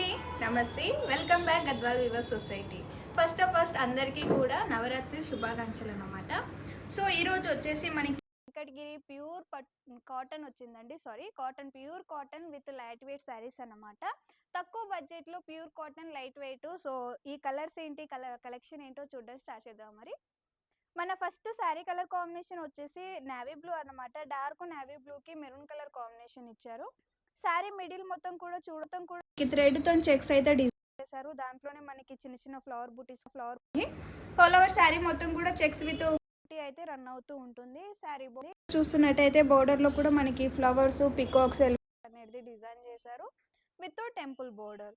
అండి, నమస్తే. Welcome back Gadwal we were society. First అందరికీ కూడా నవరాత్రి శుభాకాంక్షలు అన్నమాట. సో ఈరోజు వచ్చేసి మనకి వెంకటగిరి ప్యూర్ కాటన్ వచ్చిందండి. Cotton, pure cotton with light weight saris అన్నమాట. తక్కువ బడ్జెట్లో pure cotton, light weight. So ఈ కలర్స్ ఏంటి, కలెక్షన్ ఏంటో చూడడం స్టార్ట్ చేద్దాం. మరి మన ఫస్ట్ శారీ కలర్ కాంబినేషన్ వచ్చేసి నేవీ బ్లూ అన్నమాట. డార్క్ నేవీ బ్లూకి మెరూన్ కలర్ కాంబినేషన్ ఇచ్చారు. శారీ మిడిల్ మొత్తం కూడా థ్రెడ్ తో చెక్స్ అయితే డిజైన్ చేశారు. దాంట్లోనే మనకి చిన్న చిన్న ఫ్లవర్ బూటీస్ ఆల్ ఓవర్ శారీ మొత్తం కూడా చెక్స్ విత్ అయితే రన్ అవుతూ ఉంటుంది. శారీ చూస్తున్నట్టయితే బోర్డర్ లో కూడా మనకి ఫ్లవర్స్, పికాక్స్ అనేది డిజైన్ చేశారు విత్ టెంపుల్ బోర్డర్.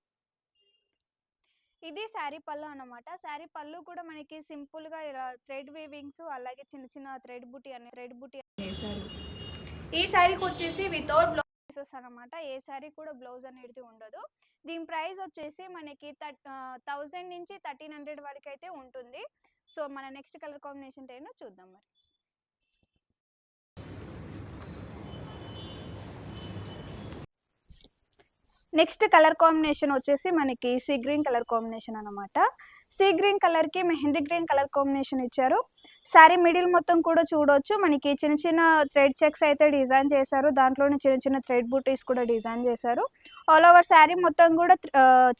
ఇది శారీ పళ్ళు అన్నమాట. శారీ పళ్ళు కూడా మనకి సింపుల్ గా ఇలా థ్రెడ్ వీవింగ్స్, అలాగే చిన్న చిన్న థ్రెడ్ బూటీ చేశారు. ఈ శారీకి వచ్చేసి వితౌట్ బ్లౌజెస్ అన్నమాట. ఏ శారీ కూడా బ్లౌజ్ అనేది ఉండదు. దీని ప్రైస్ వచ్చేసి మనకి 1000 నుంచి 1300 వరకు అయితే ఉంటుంది. సో మన నెక్స్ట్ కలర్ కాంబినేషన్ ఏంటో చూద్దాం. మరి నెక్స్ట్ కలర్ కాంబినేషన్ వచ్చేసి మనకి సీ గ్రీన్ కలర్ కాంబినేషన్ అనమాట. సీ గ్రీన్ కలర్ కి మెహందీ గ్రీన్ కలర్ కాంబినేషన్ ఇచ్చారు. శారీ మిడిల్ మొత్తం కూడా చూడొచ్చు మనకి చిన్న చిన్న థ్రెడ్ చెక్స్ అయితే డిజైన్ చేశారు. దాంట్లోనే చిన్న చిన్న థ్రెడ్ బూటీస్ కూడా డిజైన్ చేశారు. ఆల్ ఓవర్ శారీ మొత్తం కూడా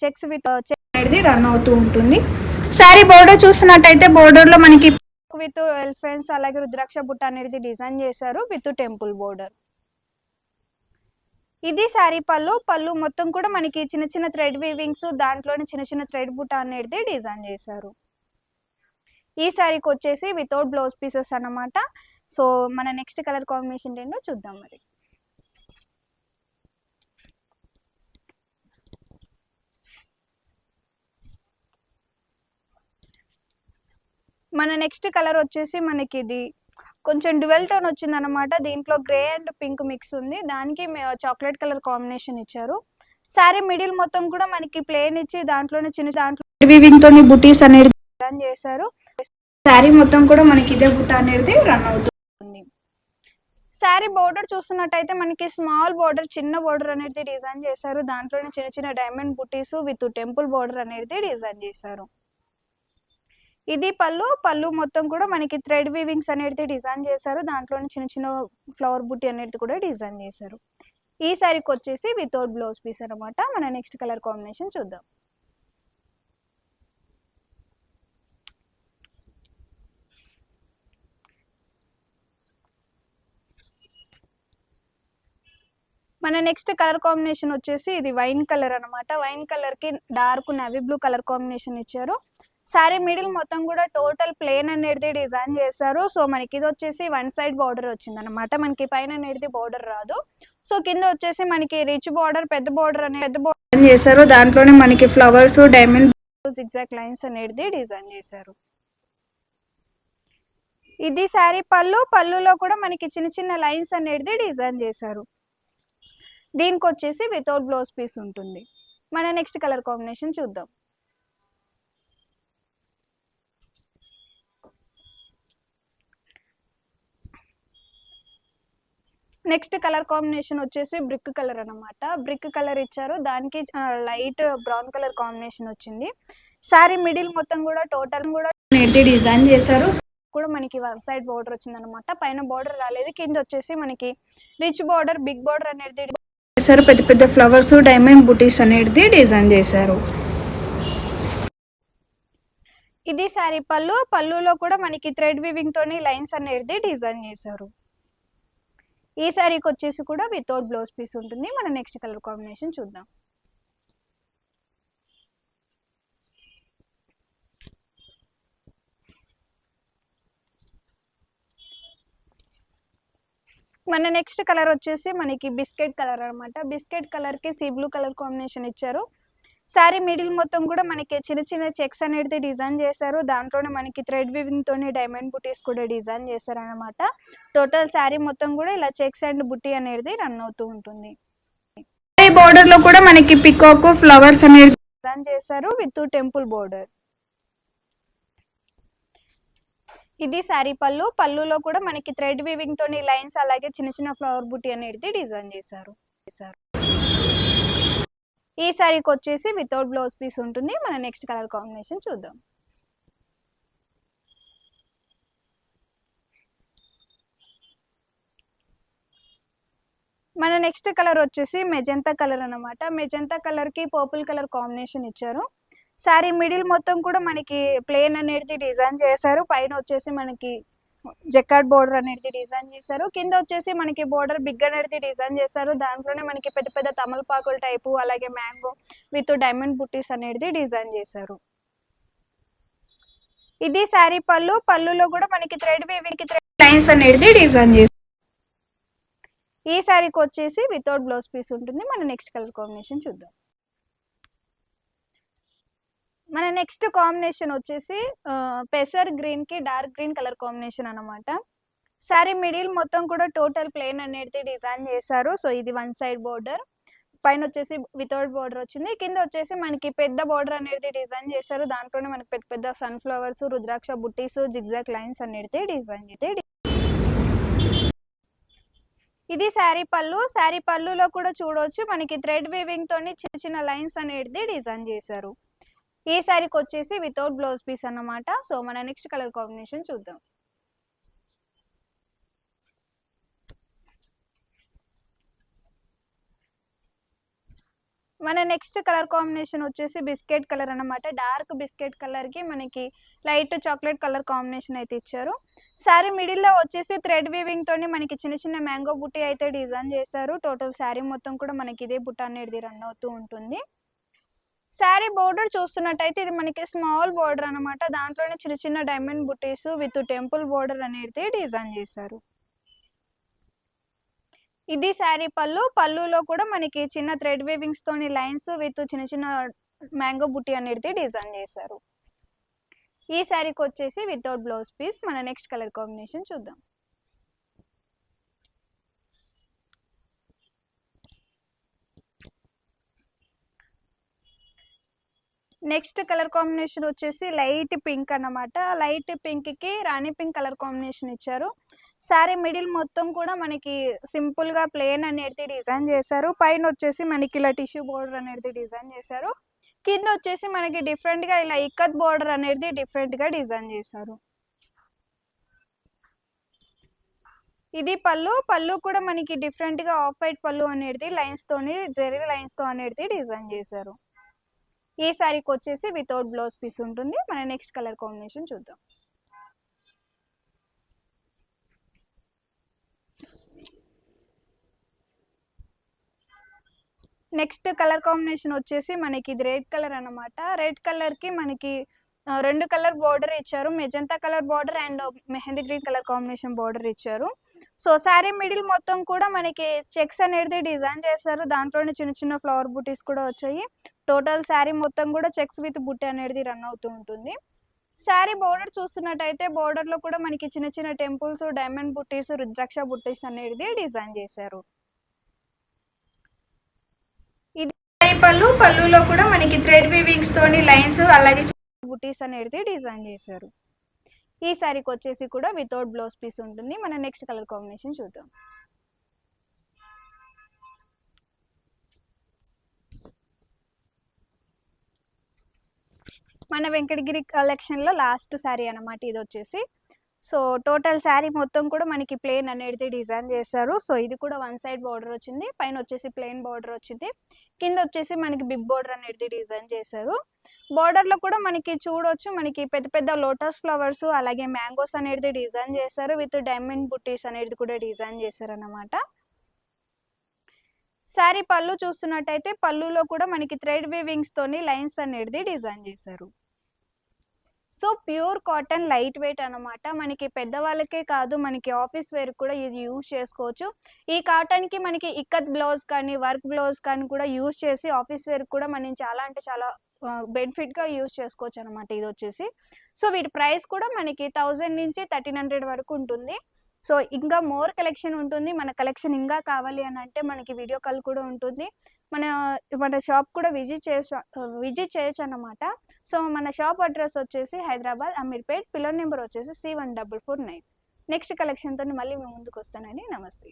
చెక్స్ విత్ అనేది రన్ అవుతూ ఉంటుంది. శారీ బోర్డర్ చూసినట్టయితే బోర్డర్ లో మనకి విత్ ఎలిఫెంట్స్, అలాగే రుద్రాక్ష బుట్ట అనేది డిజైన్ చేశారు విత్ టెంపుల్ బోర్డర్. ఇది శారీ పళ్ళు మొత్తం కూడా మనకి చిన్న చిన్న థ్రెడ్ వీవింగ్స్, దాంట్లోనే చిన్న చిన్న థ్రెడ్ బుట్ట అనేది డిజైన్ చేశారు. ఈ శారీకి వచ్చేసి వితౌట్ బ్లౌజ్ పీసెస్ అన్నమాట. సో మన నెక్స్ట్ కలర్ కాంబినేషన్ ఏంటో చూద్దాం. మరి మన నెక్స్ట్ కలర్ వచ్చేసి మనకి ఇది కొంచెం డ్యువెల్ టోన్ వచ్చింది అనమాట. దీంట్లో గ్రే అండ్ పింక్ మిక్స్ ఉంది. దానికి చాక్లెట్ కలర్ కాంబినేషన్ ఇచ్చారు. శారీ మిడిల్ మొత్తం కూడా మనకి ప్లేన్ ఇచ్చి దాంట్లోనే దాంట్లో వీవింగ్ తోని బుటీస్ అనేది డిజైన్ చేశారు. శారీ మొత్తం కూడా మనకి ఇదే బుట్ట అనేది రన్ అవుతుంది. శారీ బోర్డర్ చూస్తున్నట్టయితే మనకి స్మాల్ బోర్డర్, చిన్న బోర్డర్ అనేది డిజైన్ చేశారు. దాంట్లోనే చిన్న చిన్న diamond buttis with temple border అనేది డిజైన్ చేశారు. ఇది పళ్ళు మొత్తం కూడా మనకి థ్రెడ్ వీవింగ్స్ అనేది డిజైన్ చేశారు. దాంట్లోనే చిన్న చిన్న ఫ్లవర్ బుట్టి అనేది కూడా డిజైన్ చేశారు. ఈ శారీకి వచ్చేసి వితౌట్ బ్లౌజ్ పీస్ అనమాట. మన నెక్స్ట్ కలర్ కాంబినేషన్ చూద్దాం. మన నెక్స్ట్ కలర్ కాంబినేషన్ వచ్చేసి ఇది వైన్ కలర్ అనమాట. వైన్ కలర్ కి dark navy blue colour combination ఇచ్చారు. శారీ మిడిల్ మొత్తం కూడా టోటల్ ప్లేన్ అనేది డిజైన్ చేశారు. సో మనకి ఇది వచ్చేసి వన్ సైడ్ బార్డర్ వచ్చింది అనమాట. మనకి పైన అనేది బార్డర్ రాదు. సో కింద వచ్చేసి మనకి రిచ్ బార్డర్, పెద్ద బార్డర్ చేశారు. దాంట్లోనే మనకి ఫ్లవర్స్, డైమండ్ ఎగ్జాక్ట్ లైన్స్ అనేది డిజైన్ చేశారు. ఇది శారీ పళ్ళులో కూడా మనకి చిన్న చిన్న లైన్స్ అనేది డిజైన్ చేశారు. దీనికి వచ్చేసి వితౌట్ బ్లౌజ్ పీస్ ఉంటుంది. మన నెక్స్ట్ కలర్ కాంబినేషన్ చూద్దాం. నెక్స్ట్ కలర్ కాంబినేషన్ వచ్చేసి బ్రిక్ కలర్ అనమాట. బ్రిక్ కలర్ ఇచ్చారు. దానికి లైట్ బ్రౌన్ కలర్ కాంబినేషన్ వచ్చింది. శారీ మిడిల్ మొత్తం కూడా టోటల్ కూడా డిజైన్ చేశారు. కూడా మనకి వన్ సైడ్ బోర్డర్ వచ్చింది అనమాట. పైన బోర్డర్ రాలేదు. కింద వచ్చేసి మనకి రిచ్ బోర్డర్, బిగ్ బోర్డర్ అనేది చేశారు. పెద్ద పెద్ద ఫ్లవర్స్, డైమండ్ బుటీస్ అనేది డిజైన్ చేశారు. ఇది శారీ పళ్ళులో కూడా మనకి థ్రెడ్ వీవింగ్ తోని లైన్స్ అనేది డిజైన్ చేశారు. ఈ శారీకి వచ్చేసి కూడా వితౌట్ బ్లౌజ్ పీస్ ఉంటుంది. మన నెక్స్ట్ కలర్ కాంబినేషన్ చూద్దాం. మన నెక్స్ట్ కలర్ వచ్చేసి మనకి బిస్కెట్ కలర్ అనమాట. బిస్కెట్ కలర్ కి సీ బ్లూ కలర్ కాంబినేషన్ ఇచ్చారు. శారీ మిడిల్ మొత్తం కూడా మనకి చిన్న చిన్న చెక్స్ అనేది డిజైన్ చేశారు. దాంట్లోనే మనకి థ్రెడ్ వీవింగ్ తోని డైమండ్ బుటీస్ కూడా డిజైన్ చేశారు అనమాట. టోటల్ శారీ మొత్తం కూడా ఇలా చెక్స్ అండ్ బుట్టి అనేది రన్ అవుతూ ఉంటుంది. ఈ బోర్డర్ లో కూడా మనకి పికాక్, ఫ్లవర్స్ అనేది డిజైన్ చేశారు విత్ టెంపుల్ బోర్డర్. ఇది శారీ పళ్ళులో కూడా మనకి థ్రెడ్ వీవింగ్ తోని లైన్స్, అలాగే చిన్న చిన్న ఫ్లవర్ బుట్టి అనేది డిజైన్ చేశారు. ఈ శారీకి వచ్చేసి వితౌట్ బ్లౌజ్ పీస్ ఉంటుంది. మన నెక్స్ట్ కలర్ కాంబినేషన్ చూద్దాం. మన నెక్స్ట్ కలర్ వచ్చేసి మెజంతా కలర్ అనమాట. మెజంతా కలర్కి పర్పుల్ కలర్ కాంబినేషన్ ఇచ్చారు. శారీ మిడిల్ మొత్తం కూడా మనకి ప్లేన్ అనేది డిజైన్ చేశారు. పైన వచ్చేసి మనకి జెకార్డ్ బోర్డర్ అనేది డిజైన్ చేశారు. కింద వచ్చేసి మనకి బోర్డర్ బిగ్ అనేది డిజైన్ చేశారు. దాంట్లోనే మనకి పెద్ద పెద్ద తమలపాకుల టైపు అలాగే మ్యాంగో విత్ డైమండ్ బుట్టీస్ అనేది డిజైన్ చేశారు. ఇది శారీ పళ్ళు. పళ్ళులో కూడా మనకి థ్రెడ్ వీవింగ్ లైన్స్ అనేది డిజైన్ చేశారు. ఈ శారీకి వచ్చేసి వితౌట్ బ్లౌజ్ పీస్ ఉంటుంది. మన నెక్స్ట్ కలర్ కాంబినేషన్ చూద్దాం. మన నెక్స్ట్ కాంబినేషన్ వచ్చేసి పెసర్ గ్రీన్ కి డార్క్ గ్రీన్ కలర్ కాంబినేషన్ అనమాట. శారీ మిడిల్ మొత్తం కూడా టోటల్ ప్లేన్ అనేది డిజైన్ చేశారు. సో ఇది వన్ సైడ్ బోర్డర్, పైన వచ్చేసి వితౌట్ బోర్డర్ వచ్చింది. కింద వచ్చేసి మనకి పెద్ద బోర్డర్ అనేది డిజైన్ చేశారు. దాంట్లోనే మనకి పెద్ద పెద్ద సన్ఫ్లవర్స్, రుద్రాక్ష బుట్టీస్, జిగ్జాగ్ లైన్స్ అనేది డిజైన్ అయితే. ఇది శారీ పళ్ళు. శారీ పళ్ళులో కూడా చూడవచ్చు మనకి థ్రెడ్ వీవింగ్ తోని చిన్న చిన్న లైన్స్ అనేది డిజైన్ చేశారు. ఈ శారీకి వచ్చేసి వితౌట్ బ్లౌజ్ పీస్ అన్నమాట. సో మన నెక్స్ట్ కలర్ కాంబినేషన్ చూద్దాం. మన నెక్స్ట్ కలర్ కాంబినేషన్ వచ్చేసి బిస్కెట్ కలర్ అన్నమాట. డార్క్ బిస్కెట్ కలర్ కి మనకి లైట్ చాక్లెట్ కలర్ కాంబినేషన్ అయితే ఇచ్చారు. శారీ మిడిల్ లో వచ్చేసి థ్రెడ్ వీవింగ్ తోని మనకి చిన్న చిన్న మ్యాంగో బుట్టి అయితే డిజైన్ చేశారు. టోటల్ శారీ మొత్తం కూడా మనకి ఇదే బుట్ట అనేది రన్ అవుతూ ఉంటుంది. శారీ బోర్డర్ చూస్తున్నట్టయితే ఇది మనకి స్మాల్ బోర్డర్ అనమాట. దాంట్లోనే చిన్న చిన్న diamond buttis with temple border అనేది డిజైన్ చేశారు. ఇది శారీ పళ్ళు. పళ్ళులో కూడా మనకి చిన్న థ్రెడ్ వీవింగ్స్ తోని లైన్స్ విత్ చిన్న చిన్న మ్యాంగో బుట్టి అనేది డిజైన్ చేశారు. ఈ శారీకి వచ్చేసి వితౌట్ బ్లౌజ్ పీస్. మన నెక్స్ట్ కలర్ కాంబినేషన్ చూద్దాం. నెక్స్ట్ కలర్ కాంబినేషన్ వచ్చేసి లైట్ పింక్ అన్నమాట. లైట్ పింక్ కి రాణి పింక్ కలర్ కాంబినేషన్ ఇచ్చారు. శారీ మిడిల్ మొత్తం కూడా మనకి సింపుల్ గా ప్లేన్ అనేది డిజైన్ చేశారు. పైన వచ్చేసి మనకి ఇలా టిష్యూ బోర్డర్ అనేది డిజైన్ చేశారు. కింద వచ్చేసి మనకి డిఫరెంట్ గా ఇలా ఇక్కత్ బోర్డర్ అనేది డిఫరెంట్ గా డిజైన్ చేశారు. ఇది పళ్ళు. పళ్ళు కూడా మనకి డిఫరెంట్ గా ఆఫ్ వైట్ పళ్ళు అనేది లైన్స్ తోని జెరీ లైన్స్ తో అనేది డిజైన్ చేశారు. ఈ శారీకి వచ్చేసి వితౌట్ బ్లౌజ్ పీస్ ఉంటుంది. మన నెక్స్ట్ కలర్ కాంబినేషన్ చూద్దాం. నెక్స్ట్ కలర్ కాంబినేషన్ వచ్చేసి మనకి ఇది రెడ్ కలర్ అన్నమాట. రెడ్ కలర్ కి మనకి రెండు కలర్ బోర్డర్ ఇచ్చారు. Magenta colour border and mehndi green colour combination border ఇచ్చారు. సో శారీ మిడిల్ మొత్తం కూడా మనకి చెక్స్ అనేది డిజైన్ చేశారు. దాంట్లోనే చిన్న చిన్న ఫ్లవర్ బుటీస్ కూడా వచ్చాయి. టోటల్ శారీ మొత్తం కూడా చెక్స్ విత్ బుట్టి అనేది రన్ అవుతూ ఉంటుంది. శారీ బోర్డర్ చూస్తున్నట్టయితే బోర్డర్ లో కూడా మనకి చిన్న చిన్న టెంపుల్స్, డైమండ్ బుట్టీస్, రుద్రాక్ష బుట్టీస్ అనేది డిజైన్ చేశారు. ఇది శారీ పళ్ళు. పళ్ళులో కూడా మనకి థ్రెడ్ వీవింగ్స్ తోని లైన్స్ అలాగే బుటీస్ అనేది డిజైన్ చేశారు. ఈ శారీకి వచ్చేసి కూడా వితౌట్ బ్లౌజ్ పీస్ ఉంటుంది. మన నెక్స్ట్ కలర్ కాంబినేషన్ చూద్దాం. మన వెంకటగిరి కలెక్షన్ లో లాస్ట్ శారీ అన్నమాట ఇది వచ్చేసి. సో టోటల్ శారీ మొత్తం కూడా మనకి ప్లేన్ అనేది డిజైన్ చేశారు. సో ఇది కూడా వన్ సైడ్ బార్డర్ వచ్చింది. పైన వచ్చేసి ప్లేన్ బార్డర్ వచ్చింది. కింద వచ్చేసి మనకి బిగ్ బార్డర్ అనేది డిజైన్ చేశారు. బార్డర్ లో కూడా మనకి చూడొచ్చు మనకి పెద్ద పెద్ద లోటస్ ఫ్లవర్స్ అలాగే మ్యాంగోస్ అనేది డిజైన్ చేశారు. విత్ డైమండ్ బుట్టీస్ అనేది కూడా డిజైన్ చేశారు అన్నమాట. శారీ పళ్ళు చూస్తున్నట్టయితే పళ్ళులో కూడా మనకి థ్రెడ్ వీవింగ్స్ తోని లైన్స్ అనేది డిజైన్ చేశారు. So pure cotton light weight అనమాట. మనకి పెద్దవాళ్ళకే కాదు మనకి ఆఫీస్ వేర్ కూడా ఇది యూజ్ చేసుకోవచ్చు. ఈ కాటన్ కి మనకి ఇక్కత్ బ్లౌజ్ కానీ వర్క్ బ్లౌజ్ కానీ కూడా యూజ్ చేసి ఆఫీస్ వేర్ కూడా మనం చాలా అంటే చాలా బెనిఫిట్ గా యూజ్ చేసుకోవచ్చు అనమాట ఇది వచ్చేసి. సో వీటి ప్రైస్ కూడా మనకి 1000 నుంచి 1300 వరకు ఉంటుంది. సో ఇంకా మోర్ కలెక్షన్ ఉంటుంది. మన కలెక్షన్ ఇంకా కావాలి అని అంటే మనకి వీడియో కాల్ కూడా ఉంటుంది. మన షాప్ కూడా విజిట్ చేయొచ్చు అన్నమాట. సో మన షాప్ అడ్రస్ వచ్చేసి హైదరాబాద్ అమీర్పేట్. పిల్లర్ నెంబర్ వచ్చేసి C1449. నెక్స్ట్ కలెక్షన్తో మళ్ళీ మేము ముందుకు వస్తానండి. నమస్తే.